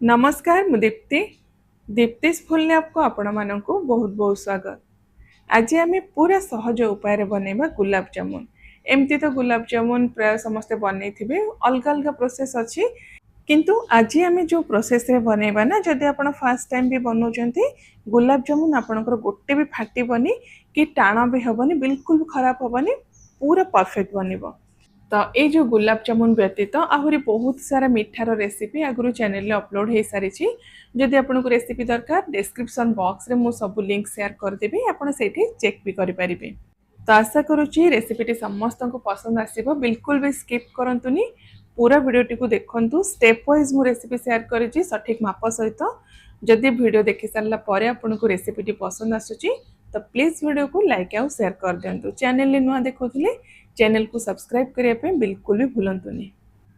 नमस्कार मु Deepti दीप्तिस full lab को आपण मानक बहुत बहुत स्वागत। आज आम पूरा सहज उपाय बनैबा गुलाब जामुन। एमती तो गुलाब जामुन प्राय समस्ते बनई थे, अलग अलग प्रोसेस अच्छी, किंतु आज आम जो प्रोसेस रे बनैबा ना, जदि आपण फर्स्ट टाइम भी बनाउछंती गुलाब जामुन आपणकर गोटे भी फाटिबनी कि टाण भी हेबनी, बिल्कुल भी खराब हेबनी, पूरा परफेक्ट बनिबो। तो ये जो गुलाब जामुन व्यतीत आहरी बहुत सारा मिठार रेसिपी आगु चैनल अपलोड हो सारी। जदि आपको रेसिपी दरकार डिस्क्रिप्शन बॉक्स रे मु सब लिंक शेयर करदेवी, आपड़ से चेक भी करें। तो आशा करुच्ची रेसिपी समस्त को पसंद आसो, बिल्कुल भी स्किप करंतुनी, पूरा वीडियोटी को देखंतु। स्टेप वाइज मु रेसिपी शेयर करी सठिक माप सहित। जदि वीडियो देखि सारा पर आपको रेसिपी पसंद आसूची तो प्लीज वीडियो को लाइक आउ शेयर कर दिंतु। चैनल नुआ देखुले चैनल को सब्सक्राइब करने बिल्कुल भी भूलंतुनी।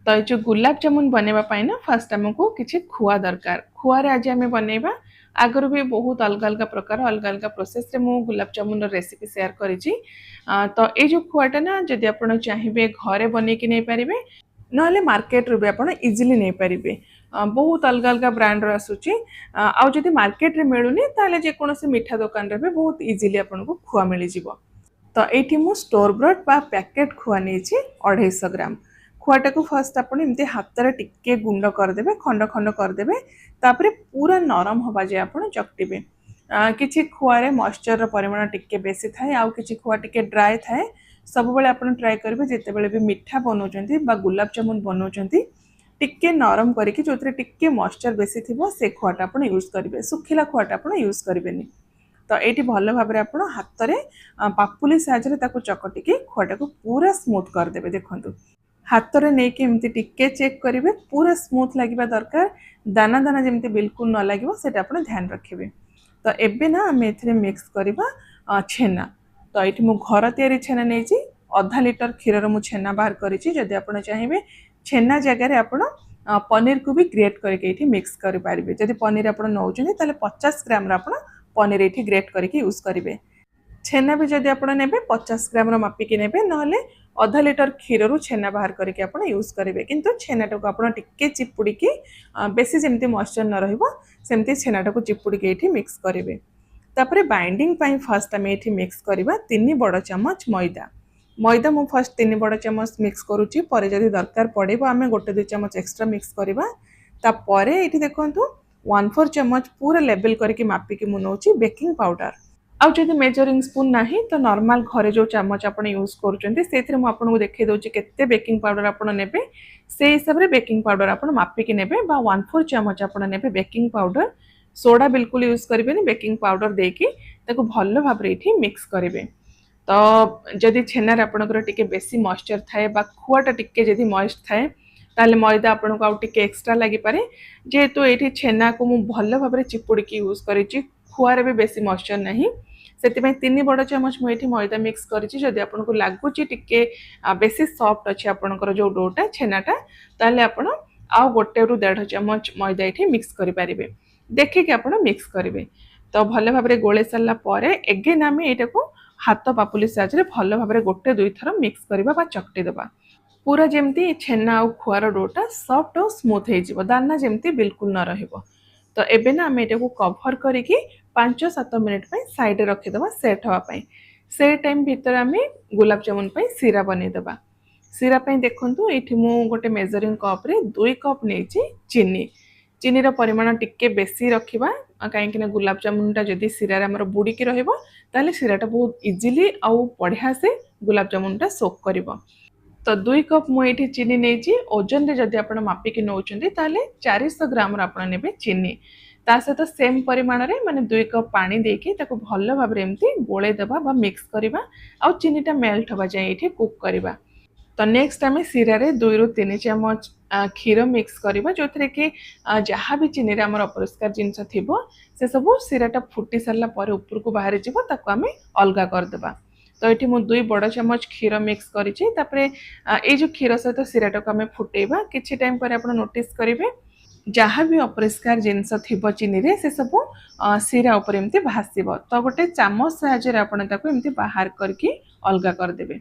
तो ये जो गुलाब जामुन बनवाई ना फर्स्ट आमको किसी खुआ दरकार। खुआरे आज आम बनवा आगर भी बहुत अलग अलग प्रकार अलग अलग प्रोसेस रे मु गुलाब जामुन रेसिपी शेयर करी। तो ये जो खुआटा ना जदि आप चाहिए घरे बनईकी नहीं पारे, ना मार्केट रू भी आप इजिली नहीं पारे। बहुत अलग अलग ब्रांड आसूची। आउ जदि मार्केट रे मिलूनी ताले जेकोसी मीठा दुकान रे भी बहुत इजिली आपको खुआ मिल जाव। तो ये मु स्टोर ब्रड बा पैकेट खुआ नहीं 250 ग्राम। खुआटा को फर्स्ट आप हाथ में टिके गुंड करदे, खंड खंड करदे, तापर पूरा नरम हवा जाए आप चकटे। किसी खुआरे मॉइस्चर परिमाण टिके बेसी थाए, आउ किसी खुआ टिके ड्राए थाए। सब बेले आप ट्राए करेंगे जिते भी मीठा बनाऊँच गुलाब जामुन बनाऊँच टिके नरम करके जो टिके मॉइस्चर बेसी थी से खुआटा आप यूज करेंगे। सुखिला खुआटा आप यूज करेंगे। तो ये भल भाव में आप हाथ में पापुली साहाय्य चकटिकी खुआटा को पूरा स्मूथ करदे। देखो हाथ में नहीं कि टिके चेक करेंगे, पूरा स्मूथ लगे दरकार, दाना दाना जमी बिल्कुल न लगे से ध्यान रखिए। तो एबे ना आम ए मिक्स करवा छेना। तो ये मु घर तैयारी छेना नहीं, आधा लिटर क्षीर मु छेना बाहर करी। जदि आप चाहिए छेना जगह आप पनीर को भी ग्रेट करके मिक्स करेंगे। जदि पनीर आप नौ 50 ग्राम आप पनीर ये ग्रेट करके यूज करेंगे। छेना भी जदि आप ने 50 ग्राम मापिकी ने, ना आधा लिटर क्षीर रू छेना बाहर करके आप यूज करेंगे। किंतु छेनाटा को आप टिके चिपुड़ी बेसी जमी मॉइस्चर न रही छेनाटा को चिपुड़ी ये मिक्स करेंगे। तापर बाइंडिंग फर्स्ट आम ये मिक्स करवा 3 बड़ चामच मैदा। मैदा मु फर्स्ट 3 बड़ चामच मिक्स करुच्ची, पर जदि दरकार पड़े आम 1-2 चामच एक्सट्रा मिक्स करवा। तापर ये देखो 1/4 चामच पूरा लेवल करके मापिकी मु नौची बेकिंग पाउडर। आउ जदि मेजरिंग स्पून नहीं तो नॉर्मल घरे जो चामच आप यूज कर देखा दूसरी केते बेकिंग पाउडर आप ने, से हिसाब से बेकिंग पाउडर आप मापिकी ने। 1/4 चामच आप ने बेकिंग पाउडर। सोडा बिल्कुल यूज करेंगे, बेकिंग पाउडर देकी भल भाव में मिक्स करेंगे। तो जदि छेनार आपंकर टिके बेसी मॉइस्चर थाए बा खुआटा टिके जदि मॉइस्ट थाए ताले मैदा आपको आउ टिके एक्स्ट्रा लगी पारे। जेहेतु ये छेना को मु भल भाव में चिपुड़ी यूज करी, खुआरे भी बेसी मॉइस्चर नहीं, से 3 बड़ चामच मुझे मैदा मिक्स करी। जदि आपको लगुच टिके बेसी सॉफ्ट अच्छे आपंकर जो डोटा छेनाटा, ताले आपण आउ 1-1.5 चामच मैदा ये मिक्स करेंगे। देखिए आप मिक्स करेंगे। तो भल भाव में गोले सारा पर एगेन आम यहाँ को हाथ पापुली साहाय्य भल भाव में 1-2 थर मिक्स करवा चकटी देवा। पूरा जमती छेना और खुआर डोटा सॉफ्ट और स्मूथ हो, दाना जमती बिल्कुल न रहिबो। तो एबे ना आम यहाँ कभर करके 5-7 मिनिट साइड रखीदे सेट हाँपाई। से टाइम भितर आम गुलाब जामुन सीरा बनईदेवा। सीरा देखूँ ये गोटे मेजरिंग कप रे 2 कप नहीं चीनी। चीनीर परिमाण टिके बेसी रखा, कहीं गुलाब जामुनटा जदि सीरार आमर बुड़ीकी रहा सीराटा बहुत इजिली आउ बढ़िया से गुलाब जामुनटा सोक कर। तो 2 कप मुझे चीनी नहीं, ओजन रे जदि आप मापिकी नौ 400 ग्राम आप ने चीनी। ता सहित सेम परिमाण रे माने 2 कप पानी देके ताको भल भाव में एमती गोले देबा मिक्स करवा। आ चीनीटा मेल्ट हवा जाए ये कुक करवा। तो नेक्स्ट आम सीरा 2-3 चामच क्षीर मिक्स करवा, जो थे कि जहाँ भी चीनी आमर अपरिष्कार जिनस थी से सब सीराटा फुटी सारा पर ऊपर को बाहरी जाव आम अलग करदे। तो ये मुझे 2 बड़ चामच क्षीर मिक्स करें। ये जो क्षीर सहित सीराटा को आम फुटेबा किसी टाइम पर आप नोटिस करेंगे जहाँ भी अपरिष्कार जिनस थी चीनी रे से सब सीरा उपर एमती भाषिब। तो गोटे चामच साहाय्य आप बाहर करके अलग करदे।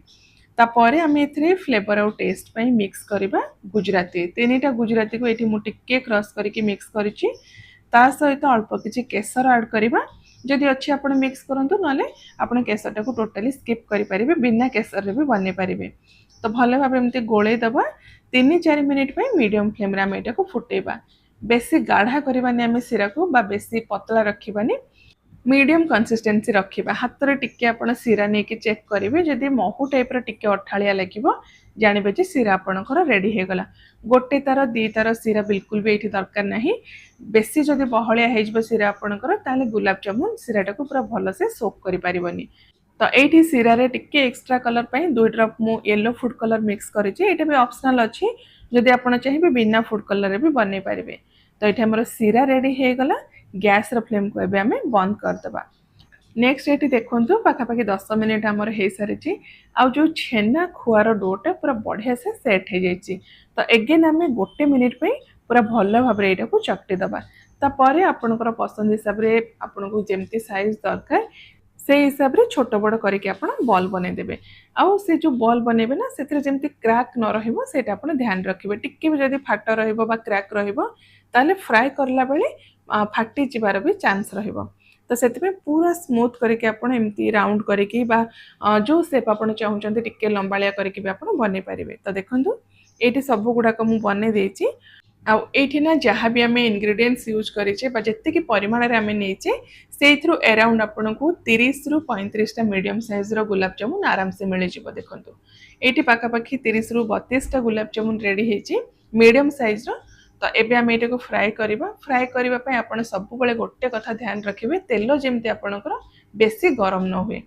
तापर आम ए फ्लेवर आउ टेस्ट पे मिक्स करवा गुजराती 3टा गुजराती को ये मुझे क्रश करके मिक्स कर सहित अल्प किसी केसर ऐड करवा जदि अच्छी आप मिक्स करूँ ना आप केसर टाक टोटाली स्किप करेंगे बिना केसर भी बन पारे। तो भल भाव एमती गोले दबा 3-4 मिनिट मीडियम फ्लेम आम यहाँ फुटेबा बेसी गाढ़ा करवानी आम सीरा को बेसी पतला रखानी मीडियम कंसिस्टेंसी रखिबा हाथ रे टिके आपण सीरा ने के चेक करिवे जदि महू टाइप रो टिके अठालिया लागिवो जानिबे जे सीरा आपणकर रेडी हे गला गोटे तार दी तार सीरा बिल्कुल भी एठी दरकार नाही बेसी जदि बहलिया हे जबो सीरा आपणकर ताले गुलाब जामुन सीराटा को पूरा भलो से सोक करि परिबनी। तो एठी सीरा रे टिके एक्स्ट्रा कलर पई 2 ड्रॉप मु येलो फूड कलर मिक्स करिछि एटा भी ऑप्शनल अछि जदि आपण चाहिबे बिना फूड कलर रे भी बनै परिबे। तो एठी हमर सीरा रेडी हे गला गैस रो फ्लेम को एबे हमें बंद कर देबा। नेक्स्ट ये देखो पाखापाखि 10 मिनिट आमर हो सारी आउ जो छेना खुआर डोटा पूरा बढ़िया से सेट हो जाइए। तो एगेन आम गोटे मिनिट पे पूरा भल भाव यहाँ को चकटी दबा तापर आपणकर पसंद हिसाब से आपको जमती साइज दरकार से हिसाब से छोट बड़ करके बॉल बनईदेवे आउ से जो बॉल बनइबे ना से जमती क्रैक न रहिबो सेटा आपण ध्यान रखिबे टिके भी जदि फाट रहिबो बा क्रैक रहिबो ताले फ्राई करला बेले फाटी जिबार भी चांस रहिबो। तो से पूरा स्मूथ करके आप एमती राउंड करके जो सेप आप चाहते टिके लंबालिया करके भी आप बन पारे। तो देखो ये सब गुड़ाक मुझे बन देती आउठी ना जहाँ भी आम इनग्रेडिएंट्स यूज करेचे जी परिमाण आम नहींचे से अराउंड आपन को 30 रु 35टा मीडियम साइज रो गुलाब जामुन आराम से मिल जाव। देखो ये पाखापाखि 30 रु 32टा गुलाब जामुन रेडी होती मीडियम साइज रो। तो एबे आम ये फ्राए करवा फ्राए करने आप सब गोटे कथा ध्यान रखिए तेल जमी आपणकर बेसी गरम न हुए।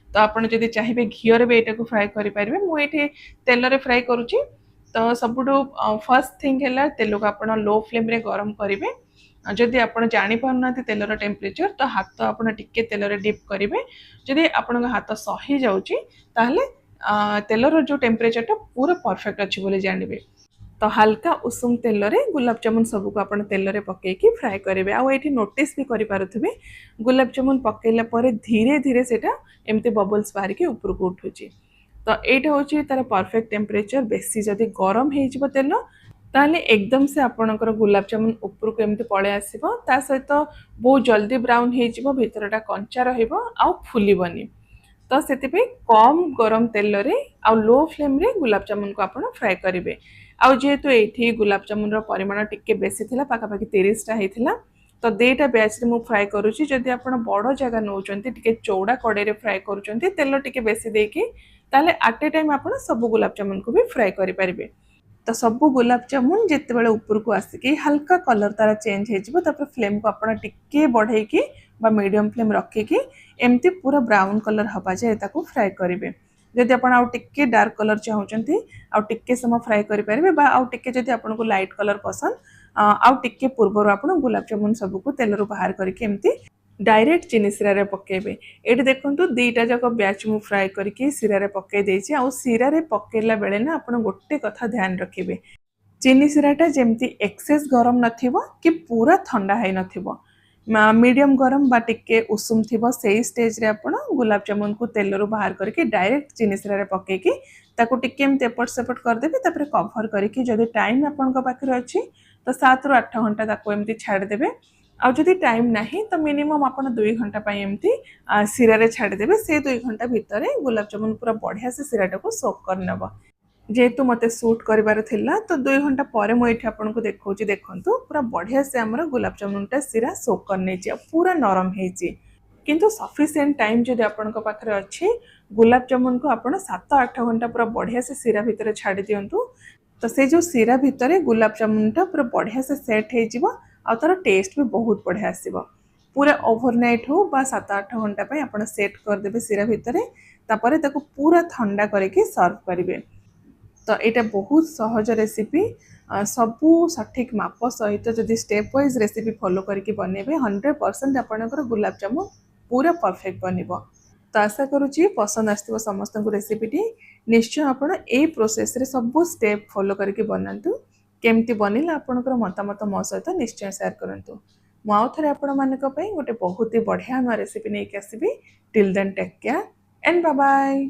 तो आपड़ जब चाहिए घीर भी यहाँ फ्राए करेंगे मुझे तेल फ्राए करुच्ची। तो सबुठू फर्स्ट थिंग है तेल को आप लो फ्लेम रे गरम करेंगे जदि आप जापार तेलर टेम्परेचर तो हाथ आप तेल डिप करेंगे जदि आपण हाथ सही जाऊँगी तेलर जो टेम्परेचर पूरा परफेक्ट अच्छी बोले जानवे। तो हल्का उषुम तेल रे गुलाब जामुन सबको आप तेल रे पकईकी फ्राए करेंगे आउ ये नोटिस भी करें गुलाब जामुन पकईला धीरे धीरे से एमती बबल्स बाहर के ऊपर को उठुची। तो यहाँ हूँ तार परफेक्ट टेम्परेचर बेसी जदि गरम हो तेल ताले एकदम से आपणकर गुलाब जामुन ऊपर को एमती पड़े आसो ता सहित बहुत जल्दी ब्राउन हो भीतरटा कंचा रहा फुलबनी। तो से कम गरम तेल रे आउ लो फ्लेम रे गुलाब जामुन को आप फ्राए करेंगे आउ जेहेतु ये गुलाब जामुन परिमाण टिके बेसी थिला पाखापाखि 30टा होता। तो 2टा बैच रे मु फ्राए करुच्ची जदि आप बड़ जगह नौचंती टिके चौड़ा कड़े रे फ्राए करुचंती तेल टिके बेसी देकी ताले एट ए टाइम आप सब गुलाब जामुन को भी फ्राए करेंगे। तो सब गुलाब जामुन जिते बड़े ऊपर को आसिकी हल्का कलर तार चेंज हो फ्लेम को आप टिके बढ़ेकी मीडियम फ्लेम रखिकी एमती पूरा ब्राउन कलर हवा जाए फ्राए करेंगे। जदि आप आउ टिके डार्क कलर चाहते आउ टिके समय फ्राए करेंगे आउ टिके जदि आपको लाइट कलर पसंद आउ टिके पूर्वर आप गुलाब जामुन सबको तेल रू बाहर करके एमती डायरेक्ट चीनी सीरा पकेबे। ये देखो 2टा जाक बैच मु फ्राए करके सीरा पकई देछि आउ सीरा पकेला बेले ना आप गोटे कथा ध्यान रखिए चीनी सीराटा जमती एक्सेस गरम नथिबो कि पूरा ठंडा है नथिबो मीडियम गरम बा टिके उषुम थिबो से स्टेज रे आपण गुलाब जामुन को तेल रू बाहर करके डायरेक्ट चीनी सीरा पकेकी ताको टिके एमती एपट सेपट करदेबे तापर कवर करके जदि टाइम आपन पाखरे अछि तो 7 ରୁ 8 घंटा ताको एमती छाड़देबे आउ जदि टाइम नहीं तो मिनिमम आप 2 घंटा एमती सीरा छाड़देबे से 2 घंटा भितर गुलाब जामुन पूरा बढ़िया से सीराटा को सोक करनब। जेहेतु मते सूट करिवार थिला तो 2 घंटा पर मुझे आपको देखा देखु पूरा बढ़िया से आमर गुलाब जामुनटा सीरा सोक कर पूरा नरम होती किंतु सफिशिएंट टाइम जदि आपन पाखरे अच्छी गुलाब जामुन को आप 7-8 घंटा पूरा बढ़िया से सीरा भितर छाड़ी दिंतु। तो से जो सीरा भितर गुलाब जामुनटा पूरा बढ़िया से सेट हो आ तार टेस्ट भी बहुत बढ़िया आसब पूरा ओवरनाइट हो 7-8 घंटा आप सेट करदे सीरा भितर तापर ताको पूरा ठंडा करके सर्व करेंगे। तो यहाँ बहुत सहज रेसिपी सबू सठिक माप सहित जदि स्टेप वाइज रेसिपी फॉलो करके बनइबे 100% आपनकर गुलाब जामुन पूरा परफेक्ट बनिबो। तो आशा करुच्ची पसंद आसो समस्त रेसिपीटी निश्चय आप प्रोसेस रे सब स्टेप फॉलो करके बनातु केमती बनिला आपनकर मतामत मो सहित निश्चय शेयर करंतु। मु आउ थरे आपण मानक पई गोटे बहुत ही बढ़िया रेसिपी नहीं आसबि। Till then take care and bye bye.